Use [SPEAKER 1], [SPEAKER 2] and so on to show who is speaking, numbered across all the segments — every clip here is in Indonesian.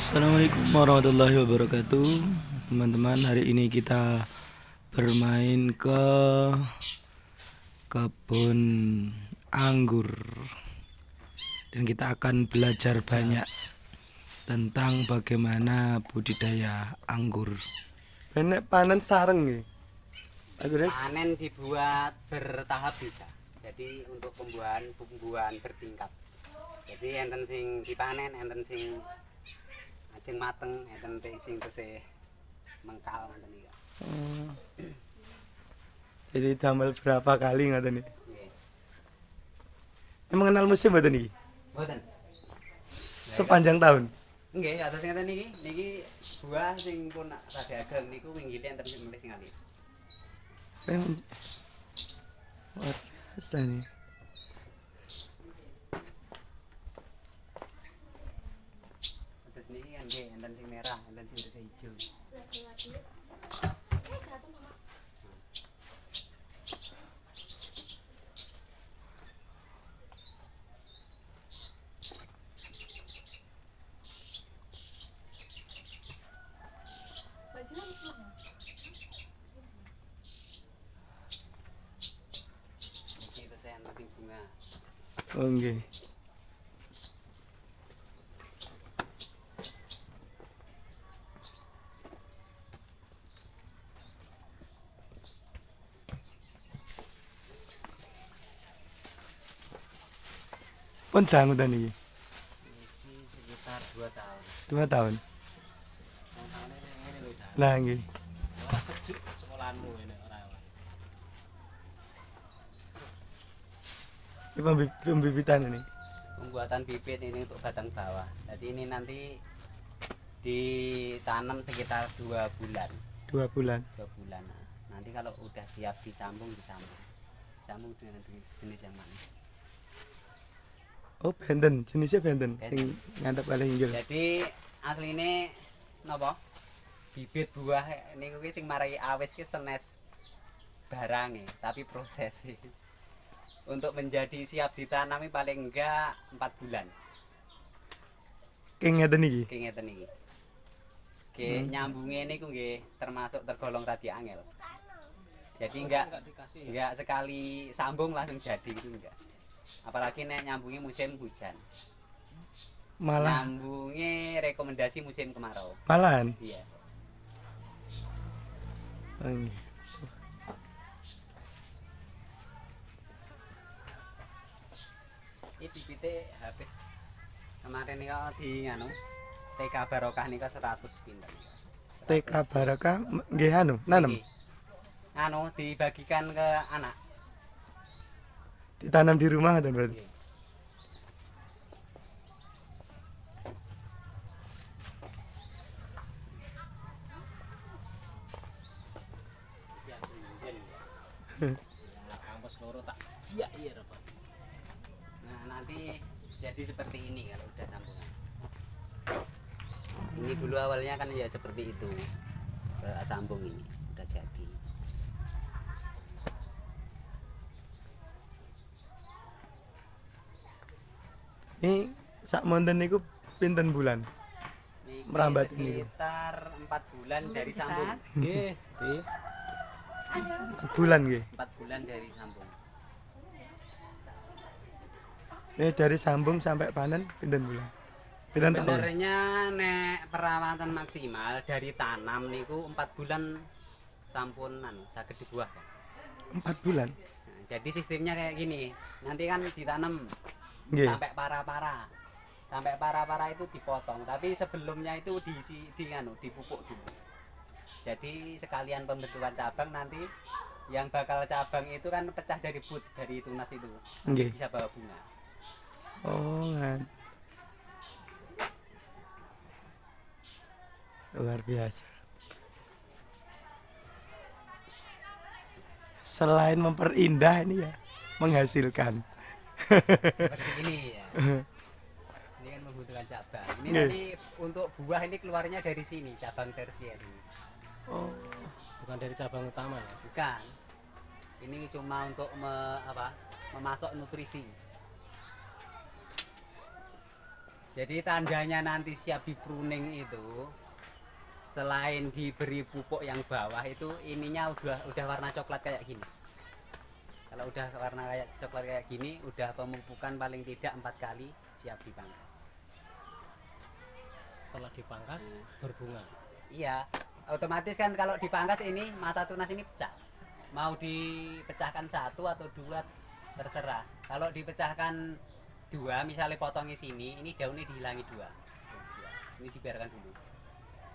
[SPEAKER 1] Assalamualaikum warahmatullahi wabarakatuh. Teman-teman, hari ini kita bermain ke kebun anggur dan kita akan belajar banyak tentang bagaimana budidaya anggur.
[SPEAKER 2] Benek panen sareng nggih.
[SPEAKER 3] Panen dibuat bertahap bisa. Jadi untuk pembuahan bertingkat. Jadi enten sing dipanen, enten sing ajeng mateng, enten sing tesih mengkal ngoten iki.
[SPEAKER 2] Jadi damel berapa kali ngoten iki.
[SPEAKER 3] Nggih.
[SPEAKER 2] Mengenal musim mboten iki?
[SPEAKER 3] Mboten.
[SPEAKER 2] Sepanjang tahun.
[SPEAKER 3] Nggih, atus ngeten niki buah sing pun rada ageng niku winggile enten sing mulih sing alis.
[SPEAKER 2] Memang luar biasa nih.
[SPEAKER 3] Terus niki kan nggih enten sing merah, enten sing tesih ijo. Iki tesih enten sing bunga.
[SPEAKER 2] Oh nggih. Pun dangutan iki.
[SPEAKER 3] Iki sekitar 2 tahun.
[SPEAKER 2] 2 tahun.
[SPEAKER 3] Tahun-tahunnya ngene lho, Sa.
[SPEAKER 2] Lah nggih.
[SPEAKER 4] Ora sejuk sekolahanmu ini ora.
[SPEAKER 2] Ini pembibitan ini.
[SPEAKER 3] Pembuatan bibit ini untuk batang bawah. Jadi ini nanti ditanam sekitar 2 bulan.
[SPEAKER 2] 2 bulan.
[SPEAKER 3] 2 bulan. Nah, nanti kalau udah siap disambung disambung dengan jenis yang manis.
[SPEAKER 2] Oh benten, jenisnya benten.
[SPEAKER 3] Benten.
[SPEAKER 2] Sing ngantep kali inggil.
[SPEAKER 3] Jadi asli ini napa? Bibit buah niku ki sing marai awis ki senes barange, tapi proses untuk menjadi siap ditanami paling enggak 4 bulan.
[SPEAKER 2] Ki ngeten iki.
[SPEAKER 3] Ki ngeten iki. Ki nyambunge niku nggih termasuk tergolong radi angel. Jadi enggak
[SPEAKER 4] Dikasih
[SPEAKER 3] sekali sambung langsung jadi gitu enggak. Apalagi nek nyambungi musim hujan.
[SPEAKER 2] Malah
[SPEAKER 3] Nyambungi rekomendasi musim kemarau.
[SPEAKER 2] malahan.
[SPEAKER 3] Iya.
[SPEAKER 2] Oh, nggih.
[SPEAKER 3] Ini bibitnya habis kemarin nih di nganu TK Barokah nih 100 pinten.
[SPEAKER 2] TK Baraka nggih anu nanem.
[SPEAKER 3] Iki. Nganu dibagikan ke anak.
[SPEAKER 2] Ditanam di rumah ngoten berarti.
[SPEAKER 3] Iya.
[SPEAKER 4] kampus loro tak iya Pak.
[SPEAKER 3] Nah nanti jadi seperti ini kalau udah sambungan. Ini dulu awalnya kan ya seperti itu. Sambung ini udah jadi.
[SPEAKER 2] Ini sak monten niku pinten bulan?
[SPEAKER 3] Niki
[SPEAKER 2] Merambat ini.
[SPEAKER 3] sekitar 4 bulan dari sambung.
[SPEAKER 4] Nggih, Di.
[SPEAKER 2] Bulan nggih.
[SPEAKER 3] 4 bulan dari sambung.
[SPEAKER 2] Ini dari sambung sampai panen pinten bulan? Pinten tahun?
[SPEAKER 3] Sebenarnya nek perawatan maksimal dari tanam niku 4 bulan sampunan saged dibuahkan.
[SPEAKER 2] 4 bulan.
[SPEAKER 3] Nah, jadi sistemnya kayak gini. Nanti kan ditanam
[SPEAKER 2] Nggih.
[SPEAKER 3] sampai para-para. Sampai para-para itu dipotong, tapi sebelumnya itu dipupuk dulu. Jadi sekalian pembentukan cabang nanti yang bakal cabang itu kan pecah dari bud dari tunas itu. Nanti
[SPEAKER 2] Nggih.
[SPEAKER 3] bisa bawa bunga.
[SPEAKER 2] Oh, luar biasa. Selain memperindah ini ya menghasilkan.
[SPEAKER 3] Seperti ini ya. Ini kan membutuhkan cabang. Ini
[SPEAKER 2] Nggih.
[SPEAKER 3] nanti untuk buah ini keluarnya dari sini, cabang tersier ini.
[SPEAKER 2] Oh,
[SPEAKER 4] Bukan dari cabang utama ya.
[SPEAKER 3] Bukan. Ini cuma untuk memasok nutrisi. Jadi tandanya nanti siap di pruning itu selain diberi pupuk yang bawah itu ininya udah warna coklat kayak gini. Kalau udah warna kayak coklat kayak gini, udah pemupukan paling tidak 4 kali siap dipangkas.
[SPEAKER 4] Setelah dipangkas berbunga.
[SPEAKER 3] Iya, otomatis kan kalau dipangkas ini mata tunas ini pecah. Mau dipecahkan 1 atau 2 terserah. Kalau dipecahkan 2, misalnya potongnya sini, ini daunnya dihilangi 2. Ini dibiarkan dulu.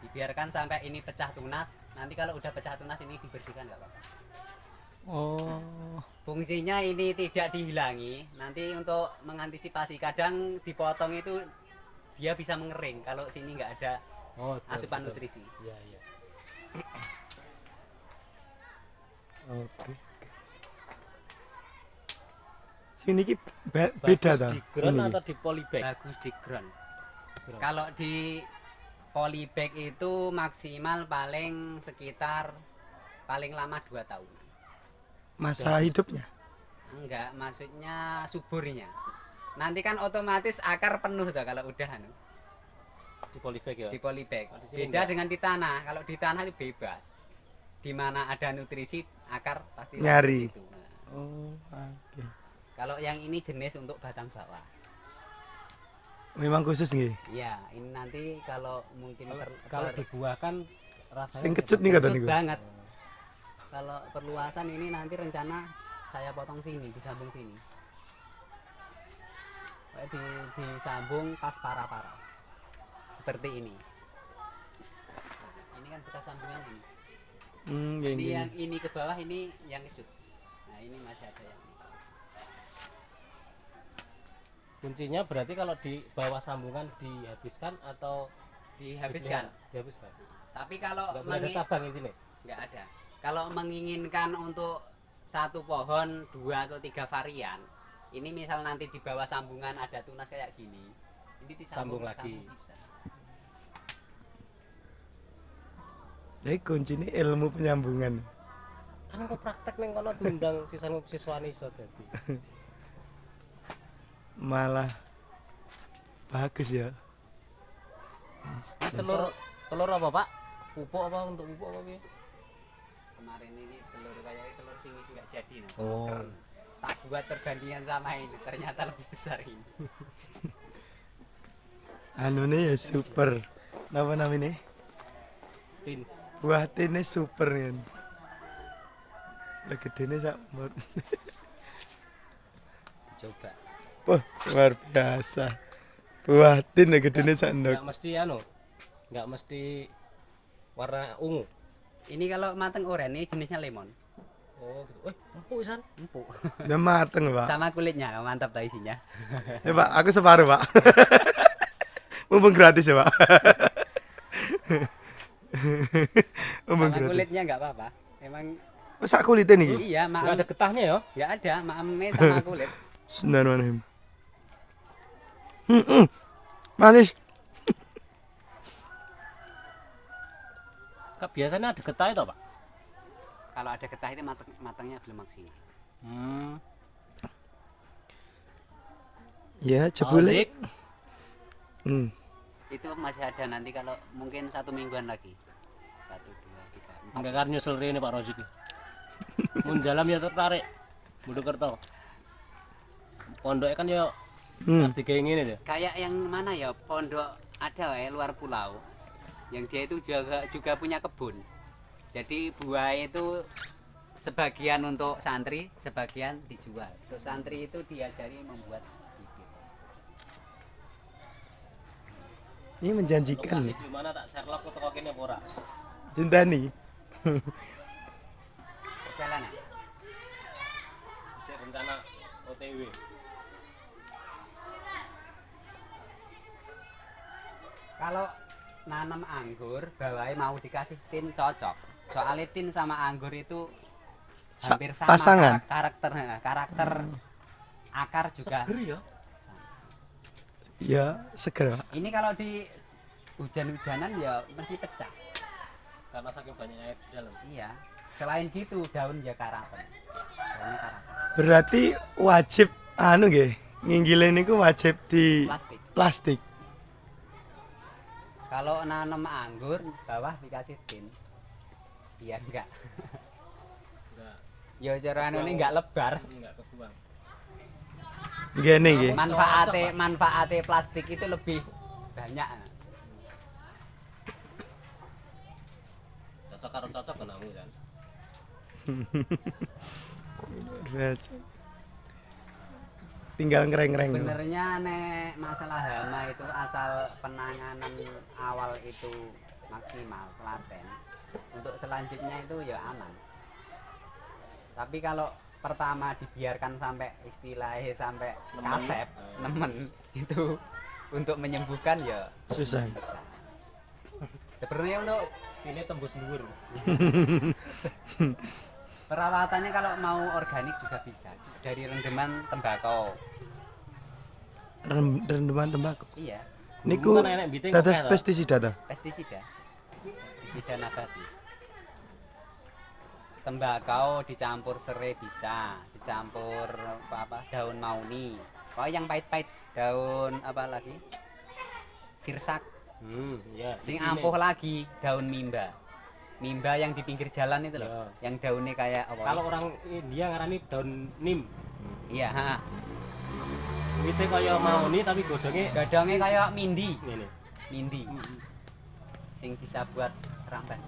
[SPEAKER 3] Dibiarkan sampai ini pecah tunas. Nanti kalau udah pecah tunas ini dibersihkan nggak apa-apa.
[SPEAKER 1] Oh,
[SPEAKER 3] Fungsinya ini tidak dihilangi. Nanti untuk mengantisipasi kadang dipotong itu dia bisa mengering kalau sini nggak ada
[SPEAKER 4] Oh,
[SPEAKER 3] asupan nutrisi.
[SPEAKER 4] Iya, iya.
[SPEAKER 1] oke. Sini ki beda ta?
[SPEAKER 4] Di ground
[SPEAKER 1] Sini.
[SPEAKER 4] atau di polybag?
[SPEAKER 3] Bagus di ground. Kalau di polybag itu maksimal paling sekitar paling lama 2 tahun.
[SPEAKER 1] Masa hidupnya.
[SPEAKER 3] Enggak, maksudnya suburnya. Nanti kan otomatis akar penuh tuh kalau udah anu,
[SPEAKER 4] Di polybag ya.
[SPEAKER 3] di polybag.
[SPEAKER 4] Oh, di sini
[SPEAKER 3] Beda
[SPEAKER 4] enggak.
[SPEAKER 3] dengan di tanah. Kalau di tanah itu bebas. Di mana ada nutrisi akar pasti
[SPEAKER 1] Nyari.
[SPEAKER 3] lari ke situ. Nah,
[SPEAKER 1] Oh, oke.
[SPEAKER 3] kalau yang ini jenis untuk batang bawah.
[SPEAKER 1] Memang khusus nggih.
[SPEAKER 3] Iya, ini nanti kalau mungkin
[SPEAKER 4] Kalau dibuahkan rasanya
[SPEAKER 1] Sing kecut nih kata
[SPEAKER 3] kecut
[SPEAKER 1] niku.
[SPEAKER 3] banget. Kalau perluasan ini nanti rencana saya potong sini, disambung sini. Kayak disambung pas para-para. Seperti ini. Nah, ini kan bekas sambungan ini.
[SPEAKER 1] Nggih,
[SPEAKER 3] Ini
[SPEAKER 1] nggih.
[SPEAKER 3] yang ini ke bawah, ini yang kecut. Nah, ini masih ada yang ini.
[SPEAKER 4] kuncinya berarti kalau di bawah sambungan dihabiskan atau
[SPEAKER 3] Dihabiskan.
[SPEAKER 4] Dihabiskan.
[SPEAKER 3] Tapi kalau
[SPEAKER 4] Enggak boleh ada cabang intinya.
[SPEAKER 3] nggak ada. Kalau menginginkan untuk satu pohon 2 atau 3 varian, ini misal nanti di bawah sambungan ada tunas kayak gini, ini disambung
[SPEAKER 4] Sambung lagi.
[SPEAKER 3] bisa.
[SPEAKER 1] Jadi kuncinya ilmu penyambungan.
[SPEAKER 4] Kan kok praktek ning kono diundang siswane iso dadi.
[SPEAKER 1] Malah bagus ya.
[SPEAKER 4] Telur apa, Pak? Pupuk apa untuk pupuk apa piye?
[SPEAKER 3] Kemarin ini telur kayak telur singis nggak jadi, nah.
[SPEAKER 4] Oh.
[SPEAKER 3] Tak buat perbandingan sama ini, ternyata lebih besar ini.
[SPEAKER 1] Anu nih ya super. Apa namanya?
[SPEAKER 4] Tin.
[SPEAKER 1] Buah tinnya super kan. Lah gedene sak mut.
[SPEAKER 3] Coba.
[SPEAKER 1] Wah, luar biasa. Buah tin lah gedene sak ndok.
[SPEAKER 4] Enggak mesti anu. Enggak mesti warna ungu.
[SPEAKER 3] Ini kalau mateng oren ini jenisnya lemon,
[SPEAKER 4] Oh, gitu. Empuk pisan.
[SPEAKER 3] empuk.
[SPEAKER 1] Udah mateng, Pak.
[SPEAKER 3] Sama kulitnya mantap tak isinya.
[SPEAKER 1] Ya, Pak, aku separuh, Pak. Mumpung gratis ya, Pak. Mumpung
[SPEAKER 3] Sama
[SPEAKER 1] gratis.
[SPEAKER 3] kulitnya nggak apa-apa. Emang
[SPEAKER 1] Oh, sak kulitnya nih.
[SPEAKER 3] iya,
[SPEAKER 4] Enggak
[SPEAKER 3] maem
[SPEAKER 4] ada getahnya ya?
[SPEAKER 3] nggak ada, maemnya sama kulit.
[SPEAKER 1] Bismillahirrahmanirrahim. Manis.
[SPEAKER 4] Biasanya ada getah itu, Pak.
[SPEAKER 3] Kalau ada getah itu matangnya belum maksimal.
[SPEAKER 1] Ya, jebule.
[SPEAKER 4] Zik.
[SPEAKER 3] Itu masih ada nanti kalau mungkin 1 mingguan lagi. 1, 2, 3, 4.
[SPEAKER 4] Enggak kan nyusul rene Pak Rozik. Mun jalan ya tertarik. Mojokerto. Pondoknya kan ya arti kayak gini aja.
[SPEAKER 3] Kayak yang mana ya, pondok ada ya luar pulau. Yang dia itu juga punya kebun. Jadi buah itu sebagian untuk santri, sebagian dijual. Terus santri itu diajari membuat bibit.
[SPEAKER 1] Ini menjanjikan.
[SPEAKER 4] Lokasi di mana tak Sherlock atau kene apa ora?
[SPEAKER 1] Cintani.
[SPEAKER 3] Perjalanan.
[SPEAKER 4] Bisa rencana OTW.
[SPEAKER 3] Kalau nanam anggur, bawahnya mau dikasih tin cocok. Soalnya tin sama anggur itu hampir sama
[SPEAKER 1] pasangan?
[SPEAKER 3] karakter akar juga.
[SPEAKER 4] Seger ya.
[SPEAKER 1] Ya, seger, Pak.
[SPEAKER 3] Ini kalau di hujan-hujanan ya mesti pecah.
[SPEAKER 4] Karena saking banyak air di dalam.
[SPEAKER 3] Iya. Selain gitu daun ya karatun. Daunnya karatun.
[SPEAKER 1] Berarti wajib anu nggih, nginggile niku wajib di
[SPEAKER 3] Plastik.
[SPEAKER 1] plastik.
[SPEAKER 3] Kalau nanam anggur bawah dikasih tin biar enggak ya cara ini enggak lebar.
[SPEAKER 4] Enggak kebuang.
[SPEAKER 2] Gini nggih.
[SPEAKER 3] Manfaatnya plastik itu lebih banyak.
[SPEAKER 4] Cocok karo cocok kenamu kan.
[SPEAKER 2] Biasa. Tinggal ngereng-ngereng.
[SPEAKER 3] Sebenarnya nek masalah hama itu asal penanganan awal itu maksimal telaten, untuk selanjutnya itu ya aman. Tapi kalau pertama dibiarkan sampai istilahnya sampai kasep nemen itu untuk menyembuhkan ya
[SPEAKER 2] Susah.
[SPEAKER 3] sebenarnya untuk
[SPEAKER 4] Ini tembus dhuwur.
[SPEAKER 3] perawatannya kalau mau organik juga bisa dari rendeman tembakau.
[SPEAKER 2] Rendeman tembakau.
[SPEAKER 3] Iya,
[SPEAKER 2] Niku
[SPEAKER 4] Bukan enek biting
[SPEAKER 2] dados
[SPEAKER 4] oke, toh?
[SPEAKER 2] pestisida ta?
[SPEAKER 3] pestisida nabati. Tembakau dicampur serai bisa, dicampur apa daun mauni. Oh yang pahit-pahit daun apa lagi? Sirsak.
[SPEAKER 4] Iya.
[SPEAKER 3] Sing ampuh lagi daun mimba. Mimba yang di pinggir jalan itu loh, yang daunnya kayak apa?
[SPEAKER 4] Kalau orang India ngarani daun nim.
[SPEAKER 3] Iya, ha.
[SPEAKER 4] Wite kaya mauni tapi godhongnya
[SPEAKER 3] Kayak mindi.
[SPEAKER 4] ngene.
[SPEAKER 3] Mindi. Sing bisa buat ramban.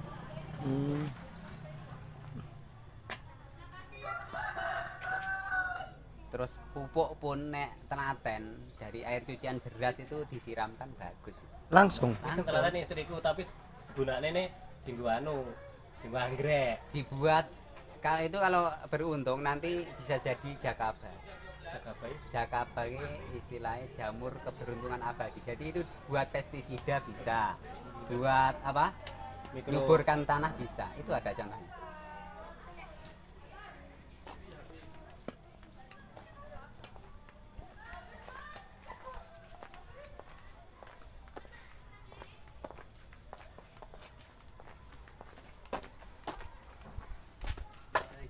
[SPEAKER 3] Terus pupuk pun nek telaten dari air cucian beras itu disiramkan bagus.
[SPEAKER 2] Langsung.
[SPEAKER 4] Sing telaten istriku tapi gunane ne dienggo dienggo anggrek.
[SPEAKER 3] Dibuat kalau itu kalau beruntung nanti bisa jadi jakaba. Jakaba ini istilahnya jamur keberuntungan abadi. Jadi itu buat pestisida bisa, buat apa? Nyuburkan tanah bisa. Itu ada contohnya.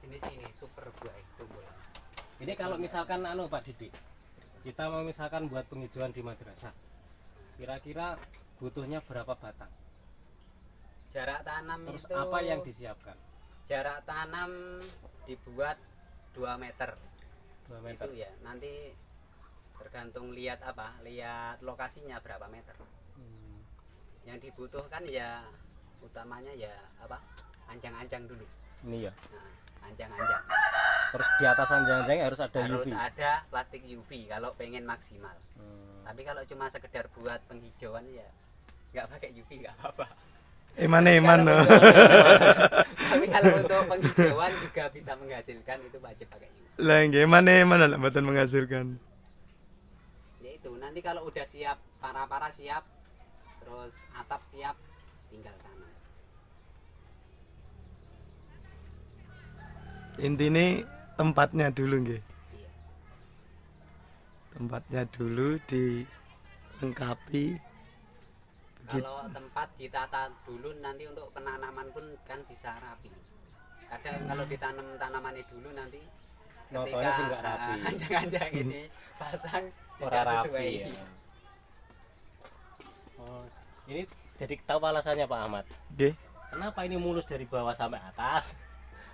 [SPEAKER 3] Jenis ini super buah tumbuhan.
[SPEAKER 4] Ini kalau misalkan Pak Didi, kita mau misalkan buat penghijauan di madrasah, kira-kira butuhnya berapa batang?
[SPEAKER 3] Jarak tanam
[SPEAKER 4] Terus
[SPEAKER 3] itu
[SPEAKER 4] apa yang disiapkan?
[SPEAKER 3] jarak tanam dibuat 2 meter.
[SPEAKER 4] 2 meter.
[SPEAKER 3] Itu ya nanti tergantung lihat lokasinya berapa meter. Yang dibutuhkan ya utamanya ya apa, anjang-anjang dulu.
[SPEAKER 4] Ini ya.
[SPEAKER 3] Nah, anjang-anjang
[SPEAKER 4] Terus di atas anjang-anjangnya harus ada
[SPEAKER 3] harus
[SPEAKER 4] UV.
[SPEAKER 3] ada plastik UV kalau pengen maksimal. Tapi kalau cuma sekedar buat penghijauan ya nggak pakai UV nggak apa-apa.
[SPEAKER 2] Mana.
[SPEAKER 3] Tapi kalau untuk penghijauan juga bisa menghasilkan, itu wajib pakai UV.
[SPEAKER 2] Lah nggih mana lah mboten menghasilkan.
[SPEAKER 3] Ya itu nanti kalau udah siap, para siap, terus atap siap, tinggal tanam.
[SPEAKER 2] Intine tempatnya dulu nggih.
[SPEAKER 3] Iya.
[SPEAKER 2] Tempatnya dulu dilengkapi.
[SPEAKER 3] Kalau tempat ditata dulu nanti untuk penanaman pun kan bisa rapi. Kadang kalau ditanam tanamannya dulu nanti
[SPEAKER 4] Notonya sih nggak rapi.
[SPEAKER 3] anjang-anjang ini pasang
[SPEAKER 4] Ora
[SPEAKER 3] tidak
[SPEAKER 4] rapi,
[SPEAKER 3] sesuai.
[SPEAKER 4] ya. Oh, ini jadi tahu alasannya Pak Ahmad.
[SPEAKER 2] Nggih.
[SPEAKER 4] Kenapa ini mulus dari bawah sampai atas?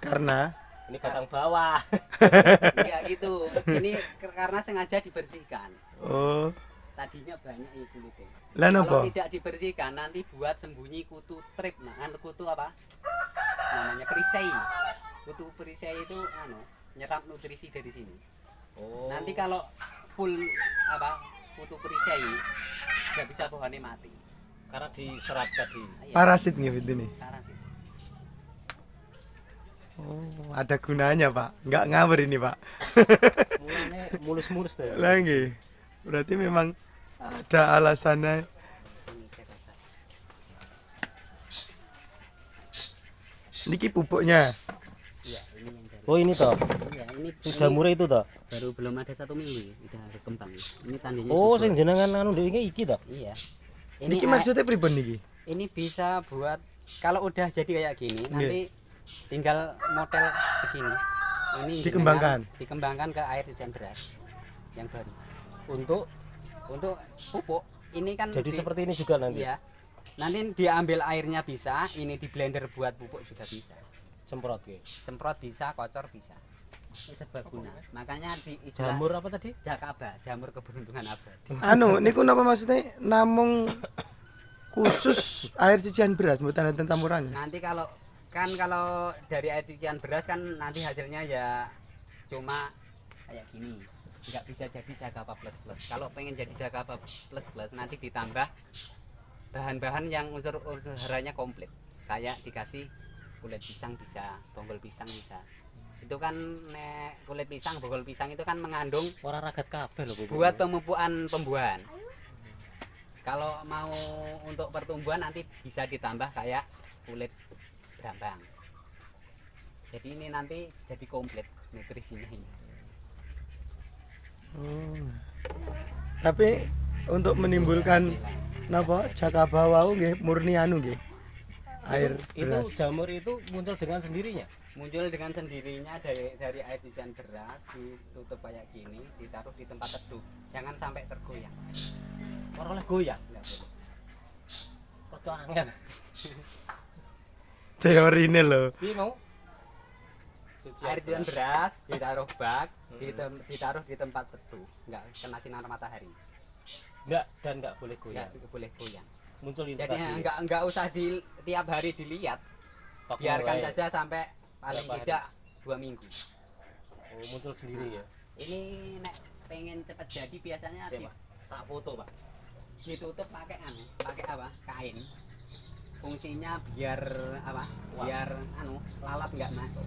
[SPEAKER 2] Karena
[SPEAKER 4] Ini batang bawah.
[SPEAKER 3] Ya gitu. Ini karena sengaja dibersihkan.
[SPEAKER 2] oh,
[SPEAKER 3] Tadinya banyak ini kulitnya.
[SPEAKER 2] lah
[SPEAKER 3] Kalau
[SPEAKER 2] napa?
[SPEAKER 3] tidak dibersihkan nanti buat sembunyi kutu trip. Nah, kutu apa? Namanya perisai. Kutu perisai itu nyerap nutrisi dari sini.
[SPEAKER 4] Oh.
[SPEAKER 3] Nanti kalau full kutu perisai nggak bisa pohonnya mati.
[SPEAKER 4] Karena diserap tadi.
[SPEAKER 3] Iya,
[SPEAKER 2] Parasit nggih ini.
[SPEAKER 3] parasit.
[SPEAKER 2] Oh, ada gunanya, Pak. Enggak ngawur ini, Pak.
[SPEAKER 4] Mulanya mulus-mulus deh.
[SPEAKER 2] Lah nggih. Berarti memang ada alasannya.
[SPEAKER 3] Ini cek apa?
[SPEAKER 2] Niki pupuknya.
[SPEAKER 3] Iya, ini yang baru.
[SPEAKER 4] Oh ini toh.
[SPEAKER 3] Iya, ini
[SPEAKER 4] Jamurnya itu toh.
[SPEAKER 3] baru belum ada 1 minggu ya, udah berkembang. Ini tandanya.
[SPEAKER 4] Oh,
[SPEAKER 3] subur.
[SPEAKER 4] sing jenengan anu ndek iki toh.
[SPEAKER 3] Iya.
[SPEAKER 2] Niki maksudnya pripun niki?
[SPEAKER 3] Ini bisa buat kalau udah jadi kayak gini nanti tinggal model segini. Ini dikembangkan ke air hujan deras yang baru.
[SPEAKER 4] Untuk
[SPEAKER 3] Untuk pupuk ini kan
[SPEAKER 4] jadi seperti ini juga nanti.
[SPEAKER 3] Iya. Nanti diambil airnya bisa, ini di blender buat pupuk juga bisa.
[SPEAKER 4] Semprot ge.
[SPEAKER 3] Semprot bisa, kocor bisa. Ini serbaguna. Makanya di istilah
[SPEAKER 4] Jamur apa tadi?
[SPEAKER 3] jakaba, jamur keberuntungan abadi.
[SPEAKER 2] Anu, niku napa maksudnya namung khusus air cucian beras mboten enten campurannya.
[SPEAKER 3] Nanti kalau dari air cucian beras kan nanti hasilnya ya cuma kayak gini. Nggak bisa jadi jakaba plus plus. Kalau pengen jadi jakaba plus plus nanti ditambah bahan-bahan yang unsur haranya komplit. Kayak dikasih kulit pisang bisa, bonggol pisang bisa. Itu kan kulit pisang, bonggol pisang itu kan mengandung
[SPEAKER 4] Ora ragat kabeh lho Bu.
[SPEAKER 3] buat pemupukan pembuahan. Kalau mau untuk pertumbuhan nanti bisa ditambah kayak kulit brambang. Jadi ini nanti jadi komplit nutrisinya ini.
[SPEAKER 2] Tapi untuk menimbulkan napa jakaba wau nggih murni anu nggih. Air
[SPEAKER 4] Itu
[SPEAKER 2] beras.
[SPEAKER 4] jamur itu muncul dengan sendirinya.
[SPEAKER 3] Muncul dengan sendirinya dari air cucian beras, ditutup kayak gini, ditaruh di tempat teduh. Jangan sampai tergoyang.
[SPEAKER 4] Ora oleh goyang.
[SPEAKER 3] Nggak boleh.
[SPEAKER 4] Rada angel.
[SPEAKER 2] Teorine lho.
[SPEAKER 4] Piye mau?
[SPEAKER 3] Air cucian beras ditaruh bak, ditaruh di tempat teduh, nggak kena sinar matahari,
[SPEAKER 4] Enggak, dan enggak boleh goyang.
[SPEAKER 3] nggak boleh goyang.
[SPEAKER 4] Muncul itu
[SPEAKER 3] Jadi
[SPEAKER 4] tadi.
[SPEAKER 3] nggak usah tiap hari dilihat,
[SPEAKER 4] Pakai
[SPEAKER 3] biarkan
[SPEAKER 4] wae.
[SPEAKER 3] saja sampai paling
[SPEAKER 4] Berapa hari?
[SPEAKER 3] tidak 2 minggu.
[SPEAKER 4] Oh, muncul sendiri ya.
[SPEAKER 3] Ini nek pengen cepat jadi biasanya
[SPEAKER 4] Siapa? Tak foto, Pak.
[SPEAKER 3] ditutup pakai pakai apa? Kain. Fungsinya biar apa? Biar lalat nggak masuk.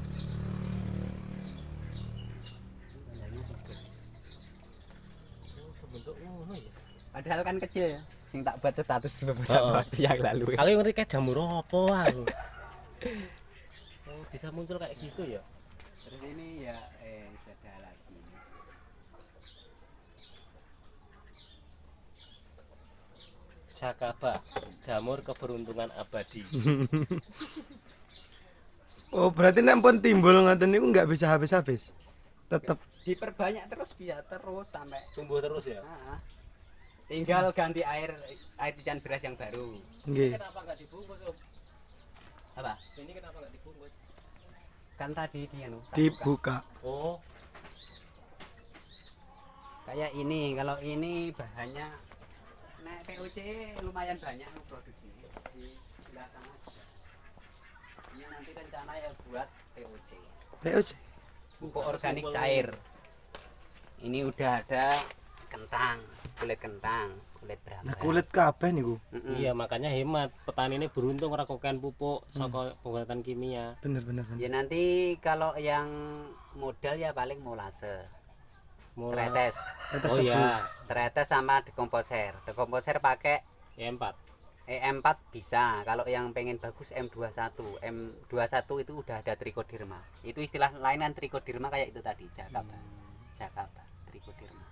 [SPEAKER 4] Oh, sebentuk ngono ya.
[SPEAKER 3] Padahal kan kecil, sing tak buat status beberapa waktu yang lalu.
[SPEAKER 4] Aku ngerti kayak jamur apa aku. Oh, bisa muncul kayak gitu ya.
[SPEAKER 3] Terus ini ya sudah lagi.
[SPEAKER 4] Jakaba, jamur keberuntungan abadi.
[SPEAKER 2] Oh, berarti nek pun timbul ngoten niku nggak bisa habis-habis. Tetep
[SPEAKER 3] Diperbanyak terus bisa terus sampai
[SPEAKER 4] Tumbuh terus ya.
[SPEAKER 3] tinggal ganti air cucian beras yang baru.
[SPEAKER 2] nggih.
[SPEAKER 4] Kenapa enggak dibungkus, Om?
[SPEAKER 3] Apa?
[SPEAKER 4] Ini kenapa enggak dibungkus?
[SPEAKER 3] Kan tadi dia
[SPEAKER 2] Dibuka.
[SPEAKER 4] Oh,
[SPEAKER 3] kayak ini. Kalau ini bahannya nek POC lumayan banyak produksi di sebelah sana. Ini nanti rencana ya buat POC.
[SPEAKER 2] POC.
[SPEAKER 3] Pupuk organik cair. Ini udah ada kentang, kulit
[SPEAKER 2] Nah,
[SPEAKER 3] brambang.
[SPEAKER 2] kulit kabeh niku.
[SPEAKER 4] iya makanya hemat. Petani ini beruntung ora kokean pupuk saka pembuatan kimia.
[SPEAKER 2] Bener bener bener.
[SPEAKER 3] Ya nanti kalau yang modal ya paling molase, tretes,
[SPEAKER 2] Tetes
[SPEAKER 4] Oh
[SPEAKER 2] tebu.
[SPEAKER 4] iya,
[SPEAKER 3] tretes sama dekomposer. Dekomposer pakai
[SPEAKER 4] E4.
[SPEAKER 3] E4 bisa. Kalau yang pengen bagus M21. M21 itu udah ada trichoderma. Itu istilah lainan trichoderma kayak itu tadi, jakaba. Jakaba, trichoderma.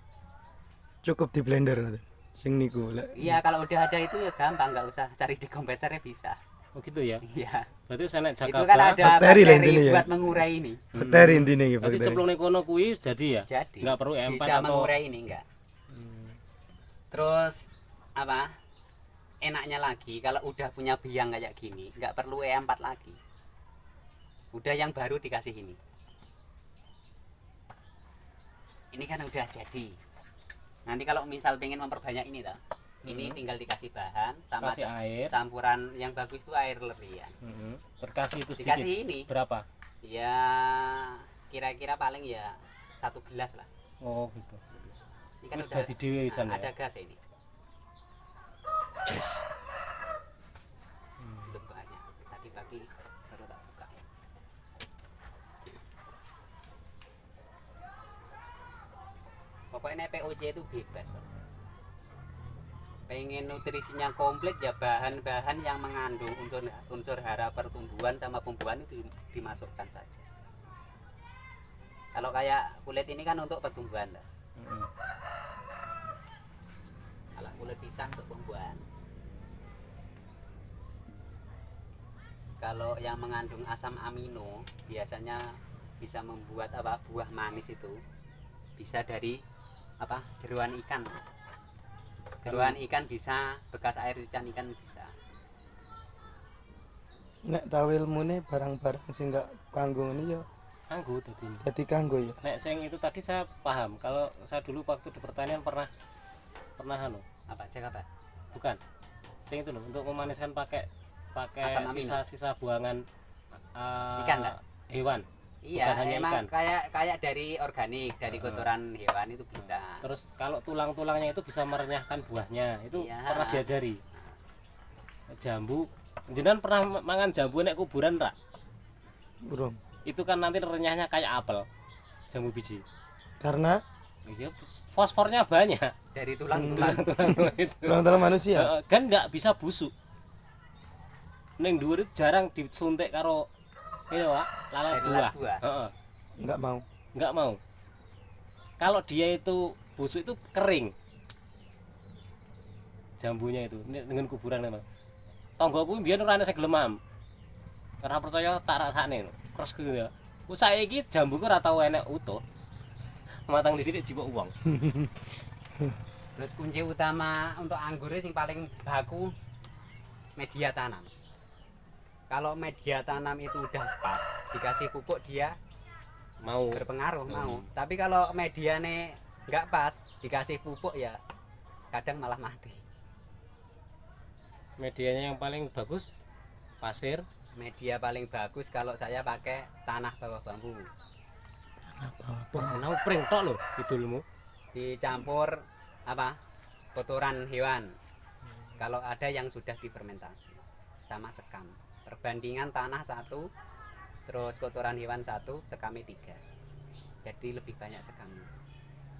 [SPEAKER 2] Cukup di blender ngoten. Sing niku lek.
[SPEAKER 3] Iya, kalau udah ada itu ya gampang, nggak usah cari dekomposernya bisa.
[SPEAKER 4] Oh gitu ya.
[SPEAKER 3] Iya.
[SPEAKER 4] Berarti saya
[SPEAKER 3] Itu
[SPEAKER 4] jakaba.
[SPEAKER 3] kan ada
[SPEAKER 2] Bakteri lah
[SPEAKER 3] bakteri
[SPEAKER 2] intinya ya.
[SPEAKER 3] buat mengurai ini.
[SPEAKER 2] Bakteri intine iki
[SPEAKER 4] Berarti
[SPEAKER 2] bakteri.
[SPEAKER 4] cemplung ning kono kuwi jadi ya.
[SPEAKER 3] Jadi
[SPEAKER 4] Enggak perlu E4
[SPEAKER 3] bisa
[SPEAKER 4] atau
[SPEAKER 3] mengurai ini enggak. Terus apa? Enaknya lagi kalau udah punya biang kayak gini, nggak perlu E4 lagi. Udah yang baru dikasih ini. Ini kan udah jadi. Nanti kalau misal pengen memperbanyak ini toh, ini tinggal dikasih bahan sama
[SPEAKER 4] kasih air.
[SPEAKER 3] campuran yang bagus itu air lerian.
[SPEAKER 4] Berkasih itu sedikit.
[SPEAKER 3] Dikasih ini,
[SPEAKER 4] Berapa?
[SPEAKER 3] ya kira-kira paling ya 1 gelas lah.
[SPEAKER 4] Oh gitu.
[SPEAKER 3] Ini kan
[SPEAKER 4] Wis dadi dhewe wisan ya.
[SPEAKER 3] ada gas ini.
[SPEAKER 2] Yes.
[SPEAKER 3] Belum banyak. Tadi pagi baru tak buka. Pokoknya POC itu bebas. Pengen nutrisinya komplit ya bahan-bahan yang mengandung unsur hara pertumbuhan sama pembuahan itu dimasukkan saja. Kalau kayak kulit ini kan untuk pertumbuhan lah. Kalau kulit pisang untuk pembuahan. Kalau yang mengandung asam amino biasanya bisa membuat apa buah manis itu bisa dari apa jeroan ikan. Jeroan ikan bisa, bekas air cucian ikan bisa.
[SPEAKER 2] Nek tahu ilmune barang-barang sing gak kanggo ini ya
[SPEAKER 4] Kanggo dadi.
[SPEAKER 2] dadi kanggo ya.
[SPEAKER 4] Nek sing itu tadi saya paham. Kalau saya dulu waktu di pertanian pernah anu,
[SPEAKER 3] Apa cek apa?
[SPEAKER 4] bukan. Sing itu loh untuk memaniskan pakai
[SPEAKER 3] Asam amino.
[SPEAKER 4] sisa-sisa buangan
[SPEAKER 3] Ikan, tak?
[SPEAKER 4] hewan.
[SPEAKER 3] Iya,
[SPEAKER 4] Bukan hanya
[SPEAKER 3] emang
[SPEAKER 4] ikan.
[SPEAKER 3] kayak dari organik, dari kotoran hewan itu bisa.
[SPEAKER 4] Terus kalau tulang-tulangnya itu bisa merenyahkan buahnya. Itu
[SPEAKER 3] Iya.
[SPEAKER 4] pernah diajari. Jambu. Jenengan pernah mangan jambu nek kuburan ra?
[SPEAKER 2] Burung.
[SPEAKER 4] Itu kan nanti renyahnya kayak apel. Jambu biji.
[SPEAKER 2] Karena
[SPEAKER 4] Iya, fosfornya banyak.
[SPEAKER 3] Dari tulang-tulang.
[SPEAKER 4] Tulang-tulang itu.
[SPEAKER 2] tulang-tulang manusia.
[SPEAKER 4] Kan nggak bisa busuk. Neng dhuwur itu jarang disuntik karo ini Pak, lalat
[SPEAKER 3] Dari
[SPEAKER 4] buah.
[SPEAKER 3] lalat buah.
[SPEAKER 4] Heeh,
[SPEAKER 2] Enggak mau.
[SPEAKER 4] nggak mau. Kalau dia itu busuk itu kering. Jambunya itu ini dengan kuburan memang. Tonggoku mbiyen ora ana sing gelem am. Karena percaya tak rasane. Kros gitu ya. Ku saiki jambuku ora tau enek utuh. Matang di sini jipuk uang.
[SPEAKER 3] Terus kunci utama untuk anggur sing paling baku media tanam. Kalau media tanam itu udah pas, dikasih pupuk dia
[SPEAKER 4] Mau
[SPEAKER 3] berpengaruh mau. Tapi kalau mediane nggak pas, dikasih pupuk ya kadang malah mati.
[SPEAKER 4] medianya yang paling bagus pasir.
[SPEAKER 3] Media paling bagus kalau saya pakai tanah bawah bambu.
[SPEAKER 4] Wah, menau pring tok lho idulmu.
[SPEAKER 3] Dicampur apa? Kotoran hewan. Kalau ada yang sudah difermentasi sama sekam. Perbandingan tanah 1 terus kotoran hewan 1, sekami 3. Jadi lebih banyak sekamnya.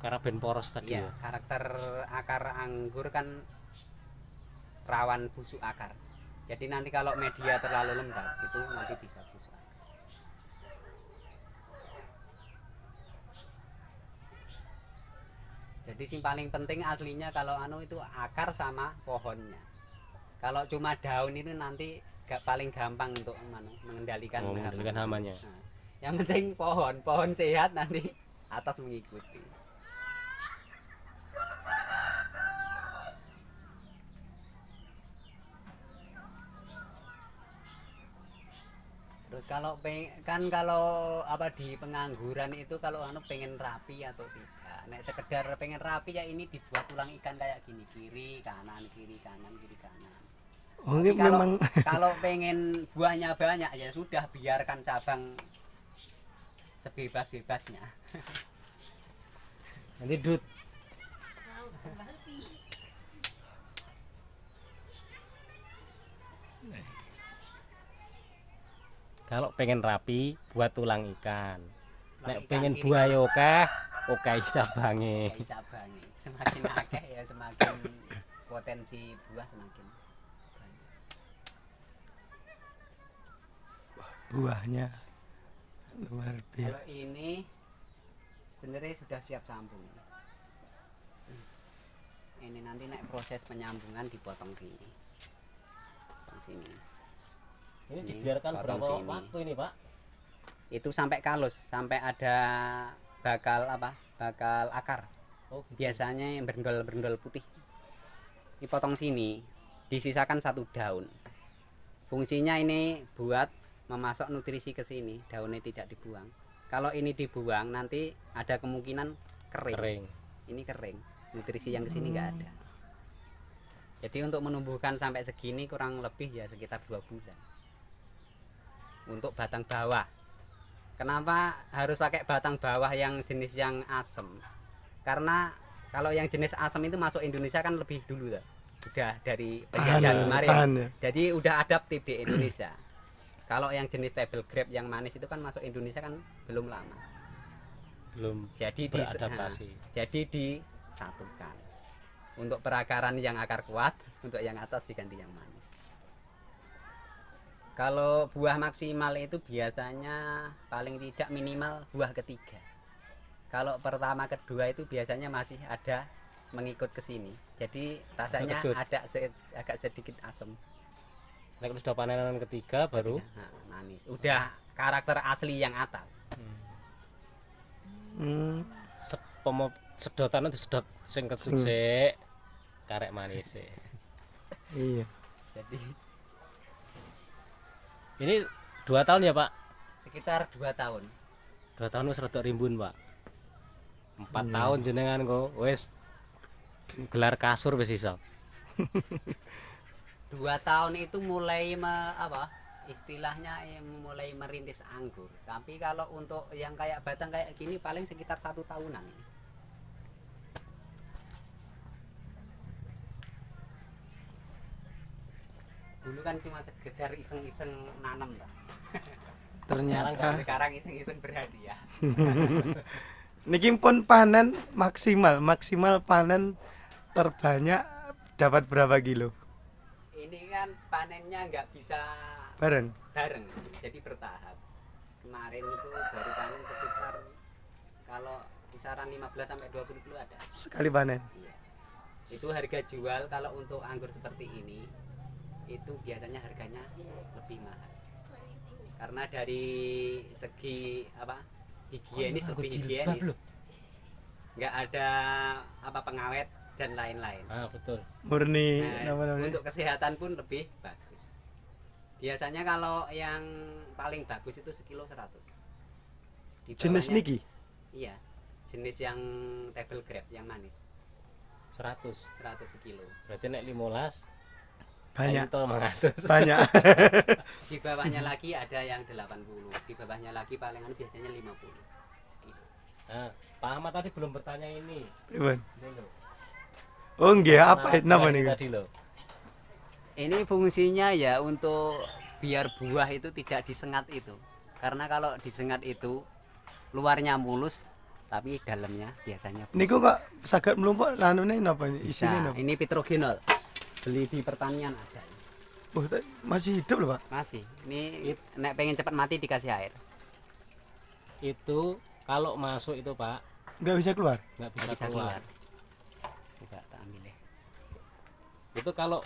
[SPEAKER 4] Karena ben poros tadi
[SPEAKER 3] Iya,
[SPEAKER 4] ya.
[SPEAKER 3] karakter akar anggur kan rawan busuk akar. Jadi nanti kalau media terlalu lembab itu nanti bisa busuk akar. Jadi yang paling penting aslinya kalau anu itu akar sama pohonnya. Kalau cuma daun itu nanti gak paling gampang untuk mengendalikan hama.
[SPEAKER 4] Mengendalikan hamanya.
[SPEAKER 3] Nah, yang penting pohon sehat nanti atas mengikuti. Terus kalau kalau apa di pengangguran itu kalau anu pengen rapi atau tidak. Nek sekedar pengen rapi ya ini dibuat tulang ikan kayak gini, kiri kanan kiri kanan kiri kanan.
[SPEAKER 2] Oh, ini
[SPEAKER 3] Tapi kalau
[SPEAKER 2] memang
[SPEAKER 3] kalau pengen buahnya banyak ya sudah biarkan cabang sebebas-bebasnya.
[SPEAKER 4] Nanti dut. Kalau pengen rapi buat tulang ikan. Nek
[SPEAKER 3] Ikan
[SPEAKER 4] pengen
[SPEAKER 3] kiri
[SPEAKER 4] buah yo akeh, oke cabange.
[SPEAKER 3] kayak cabangnya. Semakin akeh ya semakin potensi buah semakin banyak.
[SPEAKER 2] buahnya luar
[SPEAKER 3] Kalau
[SPEAKER 2] biasa.
[SPEAKER 3] ini sebenarnya sudah siap sambung. Ini nanti naik proses penyambungan dipotong sini. Potong sini.
[SPEAKER 4] Ini
[SPEAKER 3] Ini
[SPEAKER 4] dibiarkan
[SPEAKER 3] potong
[SPEAKER 4] berapa
[SPEAKER 3] sini.
[SPEAKER 4] waktu ini, Pak?
[SPEAKER 3] Itu sampai kalus, sampai ada bakal apa? Bakal akar.
[SPEAKER 4] Oh, gitu.
[SPEAKER 3] Biasanya yang berendol-berendol putih. Dipotong sini, disisakan 1 daun. Fungsinya ini buat memasok nutrisi ke sini, daunnya tidak dibuang. Kalau ini dibuang nanti ada kemungkinan kering.
[SPEAKER 4] Kering.
[SPEAKER 3] Ini kering, nutrisi yang ke sini nggak ada. Jadi untuk menumbuhkan sampai segini kurang lebih ya sekitar 2 bulan. Untuk batang bawah. Kenapa harus pakai batang bawah yang jenis yang asem? Karena kalau yang jenis asem itu masuk Indonesia kan lebih dulu dah. Udah dari penjajahan kemarin.
[SPEAKER 2] tahan ya.
[SPEAKER 3] Jadi udah adaptif di Indonesia. Kalau yang jenis table grape yang manis itu kan masuk Indonesia kan belum lama.
[SPEAKER 4] Belum
[SPEAKER 3] Jadi
[SPEAKER 4] beradaptasi.
[SPEAKER 3] jadi disatukan. Untuk perakaran yang akar kuat, untuk yang atas diganti yang manis. Kalau buah maksimal itu biasanya paling tidak minimal buah ketiga. Kalau pertama kedua itu biasanya masih ada mengikut ke sini. Jadi rasanya
[SPEAKER 4] Kecut.
[SPEAKER 3] ada agak sedikit asam.
[SPEAKER 4] Nek sudah panenan ketiga baru
[SPEAKER 3] Nah, manis. Udah karakter asli yang atas.
[SPEAKER 2] Hmm,
[SPEAKER 4] sedotan disedot sing kecut sik karek manis sik.
[SPEAKER 2] iya.
[SPEAKER 3] Jadi
[SPEAKER 4] Ini 2 tahun ya, Pak?
[SPEAKER 3] Sekitar 2 tahun.
[SPEAKER 4] 2 tahun wis rada rimbun, Pak. 4 tahun jenengan kok wis gelar kasur wis iso.
[SPEAKER 3] 2 tahun itu mulai istilahnya mulai merintis anggur. Tapi kalau untuk yang kayak batang kayak gini paling sekitar 1 tahunan. Dulu kan cuma sekedar iseng-iseng nanam, Pak.
[SPEAKER 2] Ternyata
[SPEAKER 3] Sekarang iseng-iseng berhadiah.
[SPEAKER 2] niki pun panen maksimal panen terbanyak dapat berapa kilo?
[SPEAKER 3] Ini kan panennya nggak bisa
[SPEAKER 2] Bareng.
[SPEAKER 3] bareng, jadi bertahap. Kemarin itu baru panen sekitar kalau kisaran 15 sampai 20 kilo ada.
[SPEAKER 2] Sekali panen.
[SPEAKER 3] Iya. Itu harga jual kalau untuk anggur seperti ini itu biasanya harganya lebih mahal. Karena dari segi higienis lebih higienis. Nggak ada pengawet dan lain-lain.
[SPEAKER 4] Betul.
[SPEAKER 2] Murni
[SPEAKER 3] Nah,
[SPEAKER 2] namanya.
[SPEAKER 3] untuk kesehatan pun lebih bagus. Biasanya kalau yang paling bagus itu sekilo 100. Di
[SPEAKER 2] Jenis
[SPEAKER 3] bawahnya-
[SPEAKER 2] niki.
[SPEAKER 3] Iya, jenis yang table grape yang manis
[SPEAKER 4] 100.
[SPEAKER 3] 100 sekilo.
[SPEAKER 4] Berarti nek 15
[SPEAKER 2] Banyak.
[SPEAKER 4] itu 100.
[SPEAKER 2] Banyak.
[SPEAKER 3] Di bawahnya lagi ada yang 80. Di bawahnya lagi palingan biasanya 50 sekilo.
[SPEAKER 4] Nah, Pak Ahmad tadi belum bertanya ini.
[SPEAKER 2] Pripun?
[SPEAKER 4] Ini loh.
[SPEAKER 2] Oh nggih, apa
[SPEAKER 4] Nah,
[SPEAKER 2] nama
[SPEAKER 4] ini
[SPEAKER 2] niku?
[SPEAKER 4] tadi loh.
[SPEAKER 3] Ini fungsinya ya untuk biar buah itu tidak disengat itu. Karena kalau disengat itu luarnya mulus tapi dalamnya biasanya busuk.
[SPEAKER 2] Niku kok saged mlumpuk lanune napa
[SPEAKER 3] Bisa.
[SPEAKER 2] isine napa?
[SPEAKER 3] Ini petrogenol. Beli di pertanian ada.
[SPEAKER 2] Oh, masih hidup loh, Pak.
[SPEAKER 3] Masih. Ini nek pengen cepat mati dikasih air.
[SPEAKER 4] Itu kalau masuk itu, Pak,
[SPEAKER 2] Enggak bisa keluar.
[SPEAKER 4] nggak bisa,
[SPEAKER 3] Bisa
[SPEAKER 4] keluar.
[SPEAKER 3] keluar. Coba tak ambil ya.
[SPEAKER 4] Itu kalau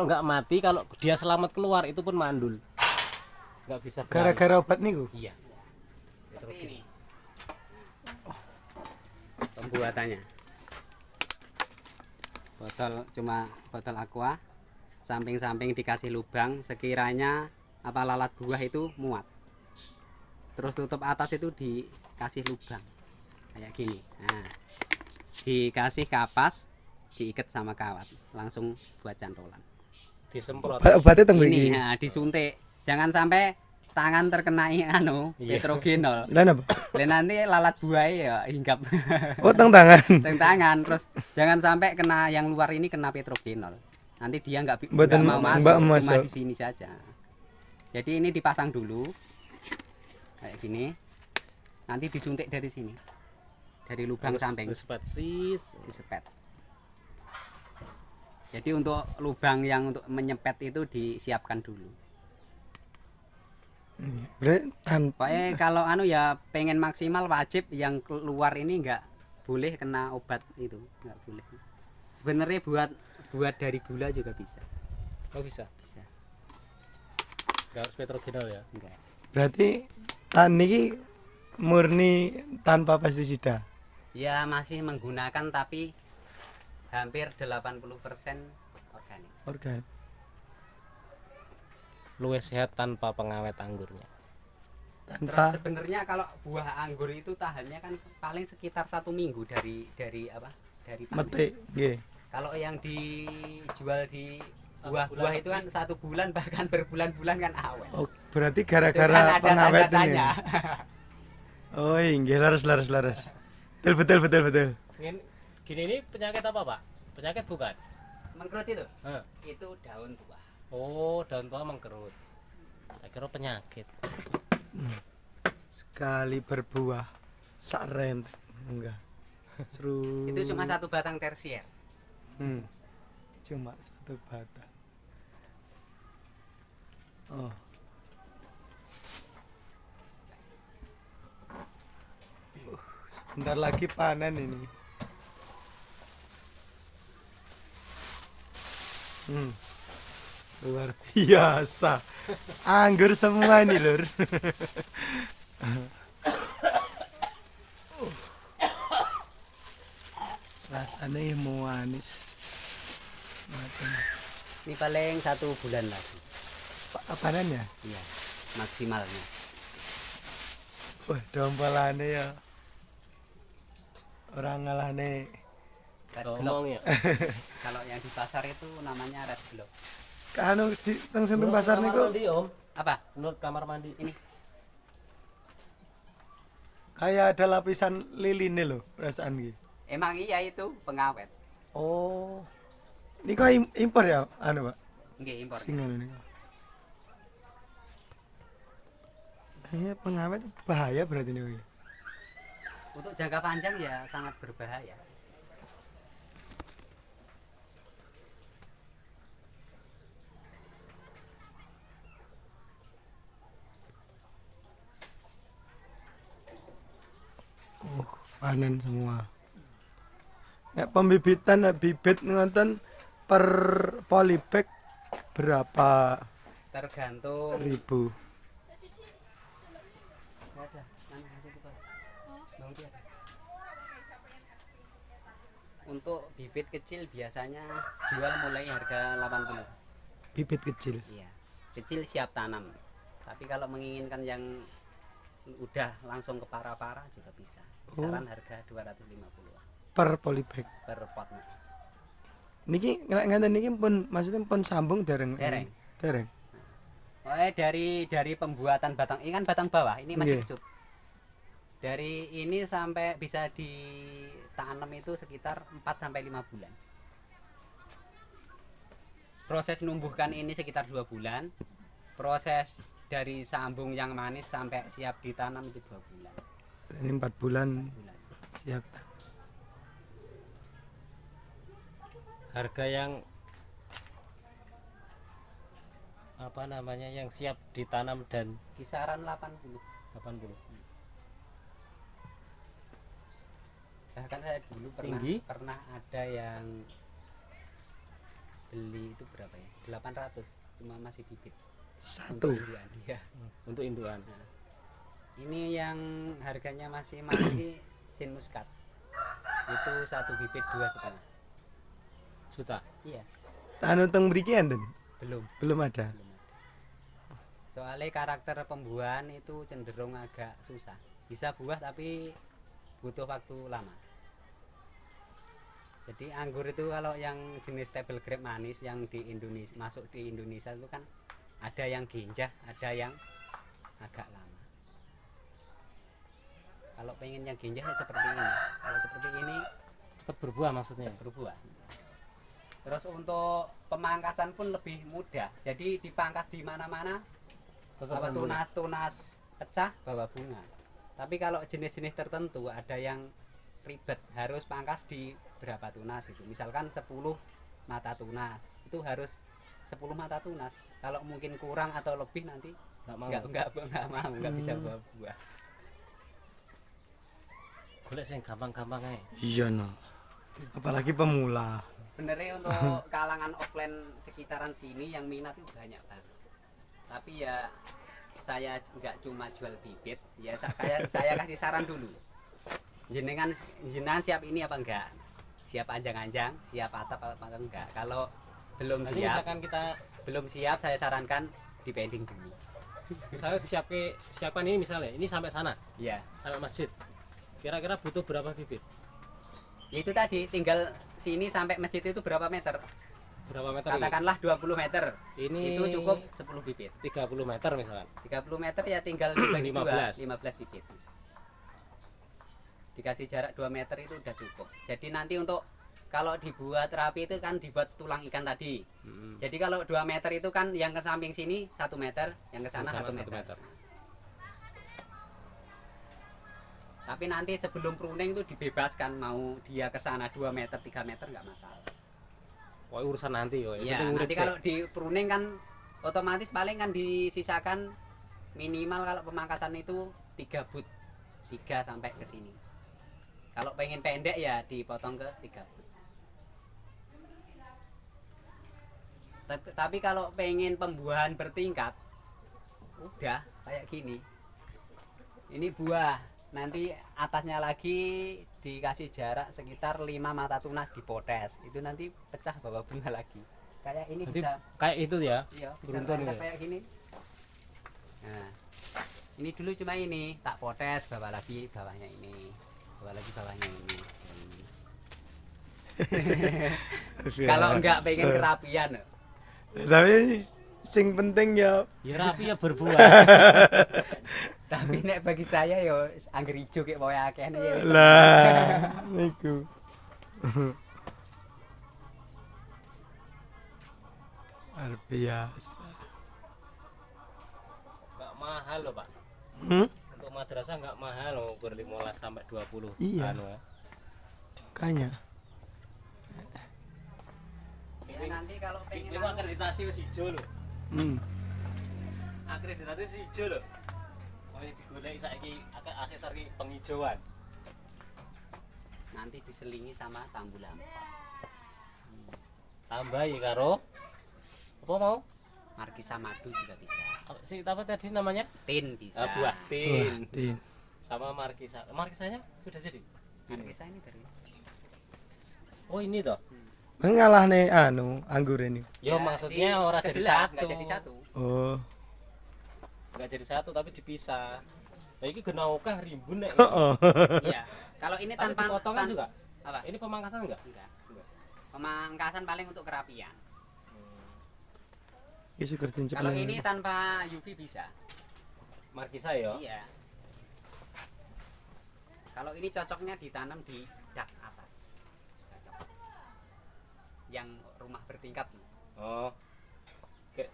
[SPEAKER 4] nggak mati, kalau dia selamat keluar itu pun mandul. Nggak bisa berlari.
[SPEAKER 2] Gara-gara obat niku.
[SPEAKER 4] Iya.
[SPEAKER 3] Seperti ini. Pembuatannya. Botol aqua. Samping-samping dikasih lubang sekiranya lalat buah itu muat. Terus tutup atas itu dikasih lubang. Kayak gini. Nah, dikasih kapas, diikat sama kawat, langsung buat cantolan.
[SPEAKER 4] Disemprot.
[SPEAKER 2] Obatnya teng
[SPEAKER 3] Ini
[SPEAKER 2] mriki.
[SPEAKER 3] disuntik. Jangan sampai tangan terkena
[SPEAKER 4] Iya.
[SPEAKER 3] petrogenol.
[SPEAKER 2] Lah napa?
[SPEAKER 3] Lah nanti lalat buah ya hinggap
[SPEAKER 2] Oh, teng tangan.
[SPEAKER 3] teng tangan. Terus jangan sampai kena yang luar ini kena petrogenol. Nanti dia nggak
[SPEAKER 2] Mboten
[SPEAKER 3] mau
[SPEAKER 2] mbak
[SPEAKER 3] masuk, cuma
[SPEAKER 2] masuk.
[SPEAKER 3] di sini saja. Jadi ini dipasang dulu kayak gini. Nanti disuntik dari sini, dari lubang samping
[SPEAKER 4] Spetsis.
[SPEAKER 3] disepet. Jadi untuk lubang yang untuk menyepet itu disiapkan dulu.
[SPEAKER 2] Berarti
[SPEAKER 3] Pokoknya kalau ya pengen maksimal wajib yang keluar ini nggak boleh kena obat itu, nggak boleh. Sebenarnya buat dari gula juga bisa.
[SPEAKER 4] Oh bisa.
[SPEAKER 3] Bisa.
[SPEAKER 4] Nggak harus petrogenol ya.
[SPEAKER 3] Enggak.
[SPEAKER 2] berarti tan niki murni tanpa pestisida.
[SPEAKER 3] Ya masih menggunakan tapi hampir 80% organik.
[SPEAKER 2] Organ.
[SPEAKER 4] Luwih sehat tanpa pengawet anggurnya.
[SPEAKER 3] Terus
[SPEAKER 2] Tanpa
[SPEAKER 3] sebenarnya kalau buah anggur itu tahannya kan paling sekitar 1 minggu dari panen.
[SPEAKER 2] metik nggih.
[SPEAKER 3] Kalau yang dijual di buah-buah itu kan 1 bulan bahkan berbulan-bulan kan awet.
[SPEAKER 2] Oh, berarti
[SPEAKER 3] Itu kan
[SPEAKER 2] gara-gara
[SPEAKER 3] ada
[SPEAKER 2] pengawet ini.
[SPEAKER 3] tanda-tandanya.
[SPEAKER 2] Oh, nggih laras. Betul.
[SPEAKER 4] Gini ini penyakit apa, Pak? Penyakit bukan?
[SPEAKER 3] Mengkerut itu?
[SPEAKER 4] Hah.
[SPEAKER 3] Itu daun tua.
[SPEAKER 4] Oh, daun tua mengkerut. Saya kira penyakit.
[SPEAKER 2] Sekali berbuah sak rent. Enggak. Seru.
[SPEAKER 3] Itu cuma 1 batang tersier.
[SPEAKER 2] Cuma 1 batang. Oh. Sebentar lagi panen ini. Luar biasa. Anggur semua ini, Lur. Rasanya manis. Macam
[SPEAKER 3] Ini paling 1 bulan lagi.
[SPEAKER 2] Apanannya?
[SPEAKER 3] Iya, maksimalnya.
[SPEAKER 2] Wah, dompelane ya. Orang ngalane.
[SPEAKER 3] Red block.
[SPEAKER 4] ngomong ya.
[SPEAKER 3] Kalau yang di pasar itu namanya red block.
[SPEAKER 2] Anu di teng seneng pasar
[SPEAKER 4] Kamar
[SPEAKER 2] niku
[SPEAKER 4] mandi, Om.
[SPEAKER 3] Apa?
[SPEAKER 4] Menurut kamar mandi.
[SPEAKER 3] Ini
[SPEAKER 2] kayak ada lapisan liline lho, perasaan iki.
[SPEAKER 3] emang iya itu pengawet.
[SPEAKER 2] Oh. Niku impor ya anu, Pak.
[SPEAKER 3] Nggih impor.
[SPEAKER 2] Sing anu niku. Kayaknya pengawet bahaya berarti niku.
[SPEAKER 3] Untuk jangka panjang ya sangat berbahaya.
[SPEAKER 2] Panen semua. Nek pembibitan bibit ngoten per polybag berapa
[SPEAKER 3] Tergantung
[SPEAKER 2] ribu?
[SPEAKER 3] untuk bibit kecil biasanya jual mulai harga 80.
[SPEAKER 2] Bibit kecil.
[SPEAKER 3] Iya. Kecil siap tanam. Tapi kalau menginginkan yang udah langsung ke para-para juga bisa. Kisaran harga 250
[SPEAKER 2] Per polybag.
[SPEAKER 3] per potnya.
[SPEAKER 2] Niki ngeten niki pun maksudnya pun sambung dereng.
[SPEAKER 3] Dereng.
[SPEAKER 2] Dereng.
[SPEAKER 3] Dari pembuatan batang, ini kan batang bawah, ini masih
[SPEAKER 2] Nggih.
[SPEAKER 3] kecut. Dari ini sampai bisa ditanam itu sekitar 4 sampai 5 bulan. Proses numbuhkan ini sekitar 2 bulan. Proses dari sambung yang manis sampai siap ditanam itu 2 bulan.
[SPEAKER 2] Ini 4 bulan
[SPEAKER 3] Bulan.
[SPEAKER 2] siap.
[SPEAKER 4] Harga yang apa namanya yang siap ditanam dan
[SPEAKER 3] Kisaran 80.
[SPEAKER 4] 80.
[SPEAKER 3] Bahkan saya dulu
[SPEAKER 4] Tinggi?
[SPEAKER 3] pernah ada yang beli itu berapa ya? 800 cuma masih bibit.
[SPEAKER 2] Satu.
[SPEAKER 3] Untuk induan, ya.
[SPEAKER 4] Untuk induan.
[SPEAKER 3] Nah, ini yang harganya masih sin muskat. Itu satu bibit 2,5
[SPEAKER 4] Juta.
[SPEAKER 3] Iya,
[SPEAKER 2] Anu teng mriki enten?
[SPEAKER 3] belum.
[SPEAKER 2] Belum ada.
[SPEAKER 3] Soalnya karakter pembuahan itu cenderung agak susah. Bisa buah tapi butuh waktu lama. Jadi anggur itu kalau yang jenis table grape manis yang di Indonesia masuk di Indonesia itu kan ada yang genjah, ada yang agak lama. Kalau pengen yang genjah ya seperti ini. Kalau seperti ini
[SPEAKER 4] Cepat berbuah maksudnya.
[SPEAKER 3] berbuah. Terus untuk pemangkasan pun lebih mudah. Jadi dipangkas di mana-mana,
[SPEAKER 4] Tetap
[SPEAKER 3] apa
[SPEAKER 4] tumbuh.
[SPEAKER 3] tunas pecah bawa bunga. Tapi kalau jenis-jenis tertentu ada yang ribet, harus pangkas di berapa tunas gitu. Misalkan 10 mata tunas, itu harus 10 mata tunas. Kalau mungkin kurang atau lebih nanti
[SPEAKER 4] Nggak mau.
[SPEAKER 3] nggak mau, nggak bisa bawa buah.
[SPEAKER 4] Golek sing gampang-gampang ae.
[SPEAKER 2] Iya no. Apalagi pemula.
[SPEAKER 3] Sebenarnya untuk kalangan offline sekitaran sini yang minat itu banyak banget. Tapi ya saya nggak cuma jual bibit, ya saya kasih saran dulu. Jenengan siap ini apa enggak? Siap anjang-anjang, siap atap apa enggak? Kalau belum
[SPEAKER 4] Jadi
[SPEAKER 3] siap,
[SPEAKER 4] misalkan kita
[SPEAKER 3] saya sarankan di pending dulu.
[SPEAKER 4] misalnya siapkan ini misalnya ini sampai sana,
[SPEAKER 3] Ya,
[SPEAKER 4] sampai masjid. Kira-kira butuh berapa bibit?
[SPEAKER 3] ya itu tadi tinggal sini sampai masjid itu berapa meter?
[SPEAKER 4] Berapa meter? Ini?
[SPEAKER 3] Katakanlah 20 meter.
[SPEAKER 4] Ini
[SPEAKER 3] Itu cukup 10 bibit.
[SPEAKER 4] 30 meter misalkan.
[SPEAKER 3] 30 meter ya tinggal dibagi
[SPEAKER 4] 15.
[SPEAKER 3] 15 bibit. Dikasih jarak 2 meter itu udah cukup. Jadi nanti untuk kalau dibuat rapi itu kan dibuat tulang ikan tadi. Jadi kalau 2 meter itu kan yang ke samping sini 1 meter, yang ke sana 1 meter. Tapi nanti sebelum pruning itu dibebaskan mau dia ke sana 2 meter, 3 meter nggak masalah.
[SPEAKER 4] Pokoknya urusan nanti yo.
[SPEAKER 3] Ya,
[SPEAKER 4] Penting urip
[SPEAKER 3] nanti
[SPEAKER 4] sih.
[SPEAKER 3] kalau di pruning kan otomatis paling kan disisakan minimal kalau pemangkasan itu 3 but. 3 sampai ke sini. Kalau pengen pendek ya dipotong ke 3 but. Tapi kalau pengen pembuahan bertingkat udah kayak gini. Ini buah. Nanti atasnya lagi dikasih jarak sekitar 5 mata tunas dipotes. Itu nanti pecah bawa bunga lagi. kayak ini
[SPEAKER 4] Jadi
[SPEAKER 3] bisa
[SPEAKER 4] kayak itu ya.
[SPEAKER 3] iya bisa
[SPEAKER 4] Beruntun
[SPEAKER 3] tancap
[SPEAKER 4] ini.
[SPEAKER 3] kayak gini. Nah, ini dulu cuma ini tak potes, bawa lagi bawahnya ini, bawa lagi bawahnya ini. Kalau enggak pengen kerapian,
[SPEAKER 2] Tapi sing penting ya
[SPEAKER 4] Ya rapi ya berbuah.
[SPEAKER 3] tapi nek bagi saya yo angger ijo kayak bawa akehne ya wis.
[SPEAKER 2] lah niku. Luar biasa.
[SPEAKER 4] Enggak mahal loh, Pak.
[SPEAKER 2] Hmm?
[SPEAKER 4] Untuk madrasah enggak mahal loh, ukur 15 sampai 20.
[SPEAKER 2] Iya.
[SPEAKER 4] Anu ya.
[SPEAKER 2] Kayaknya.
[SPEAKER 3] Ya, nanti kalau pengen
[SPEAKER 4] Ini akreditasi wis ijo lho.
[SPEAKER 2] Hmm.
[SPEAKER 4] Akreditasi wis ijo lho. Mulai digoleki saiki akeh asesor ki penghijauan.
[SPEAKER 3] nanti diselingi sama tambu lampu.
[SPEAKER 4] Tambah ya karo apa mau?
[SPEAKER 3] Markisa madu juga bisa.
[SPEAKER 4] Si apa tadi namanya?
[SPEAKER 3] Tin bisa.
[SPEAKER 4] Buah
[SPEAKER 2] Wah,
[SPEAKER 4] tin.
[SPEAKER 2] tin.
[SPEAKER 4] Sama markisa. Markisanya sudah jadi.
[SPEAKER 3] Markisa ini dari.
[SPEAKER 4] Oh ini toh.
[SPEAKER 2] Mengalah nih anu anggur ini.
[SPEAKER 4] Yo maksudnya orang jadi
[SPEAKER 3] sebelah,
[SPEAKER 4] satu.
[SPEAKER 3] nggak jadi satu.
[SPEAKER 2] Oh.
[SPEAKER 4] Enggak jadi satu tapi dipisah. Nah, ini kena okah rimbun nek.
[SPEAKER 2] Oh.
[SPEAKER 3] Iya. Kalau ini
[SPEAKER 4] Tapi
[SPEAKER 3] tanpa
[SPEAKER 4] potongan juga.
[SPEAKER 3] Apa?
[SPEAKER 4] Ini pemangkasan enggak?
[SPEAKER 3] Enggak. Pemangkasan paling untuk kerapian.
[SPEAKER 2] Iki syukur tincep.
[SPEAKER 3] Kalau ini tanpa UV bisa.
[SPEAKER 4] Markisa ya.
[SPEAKER 3] Iya. Kalau ini cocoknya ditanam di dak atas. Cocok. Yang rumah bertingkat.
[SPEAKER 4] Oh. Kayak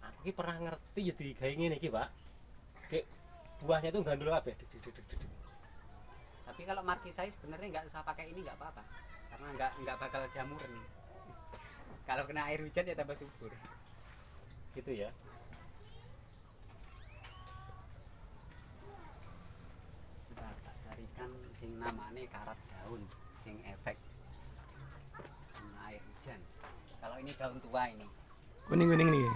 [SPEAKER 4] aku ki pernah ngerti ya digawe ngene iki, Pak. Kayak buahnya tuh gandul kabeh.
[SPEAKER 3] Tapi kalau markisa sebenarnya nggak usah pakai ini nggak apa-apa. Karena nggak bakal jamur nih. Kalau kena air hujan ya tambah subur.
[SPEAKER 4] Gitu ya.
[SPEAKER 3] Bentar, tak carikan sing namane karat daun, sing efek kena air hujan. Kalau ini daun tua ini.
[SPEAKER 2] Kuning-kuning nih.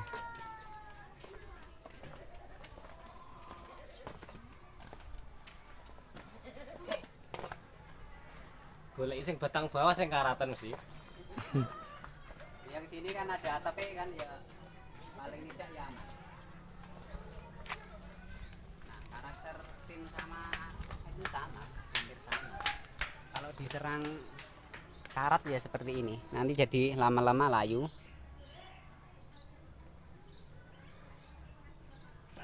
[SPEAKER 4] Golek sing batang bawah sing karatan sih.
[SPEAKER 3] Yang sini kan ada atapnya kan ya paling tidak ya aman. Nah karakter tim sama itu sama, hampir sama. Kalau diserang karat ya seperti ini. Nanti jadi lama-lama layu.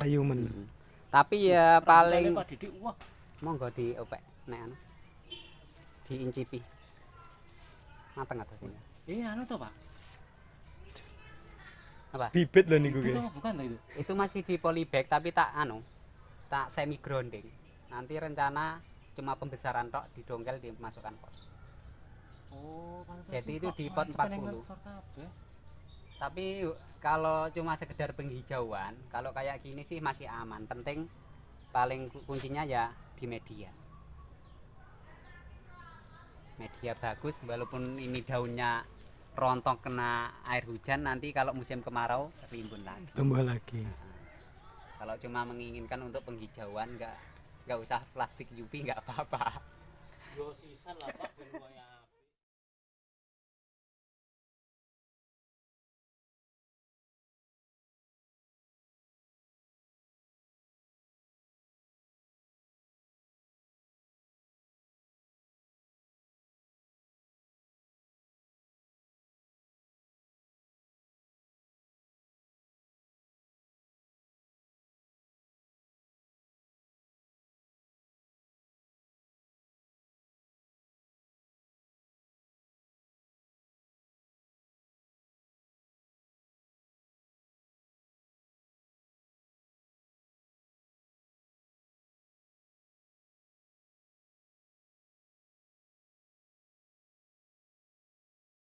[SPEAKER 2] Ayu men.
[SPEAKER 3] Tapi ya paling
[SPEAKER 4] Pak Didik wah.
[SPEAKER 3] monggo diopek nek anu. Diincipi. Mateng atas ini.
[SPEAKER 4] Ini anu toh, Pak.
[SPEAKER 3] Apa?
[SPEAKER 2] Bibit loh niku
[SPEAKER 4] Itu
[SPEAKER 2] ki.
[SPEAKER 4] bukan toh itu.
[SPEAKER 3] Itu masih di polybag tapi tak anu. Tak semi grounding. Nanti rencana cuma pembesaran tok didongkel dimasukkan pot.
[SPEAKER 4] Oh,
[SPEAKER 3] Jadi itu di pot 40. Tapi kalau cuma sekedar penghijauan, kalau kayak gini sih masih aman. Penting paling kuncinya ya di media. Media bagus walaupun ini daunnya rontok kena air hujan, nanti kalau musim kemarau rimbun lagi.
[SPEAKER 2] Tumbuh lagi.
[SPEAKER 3] Kalau cuma menginginkan untuk penghijauan nggak usah plastik UV nggak apa-apa.
[SPEAKER 4] Yo sisan lah Pak ben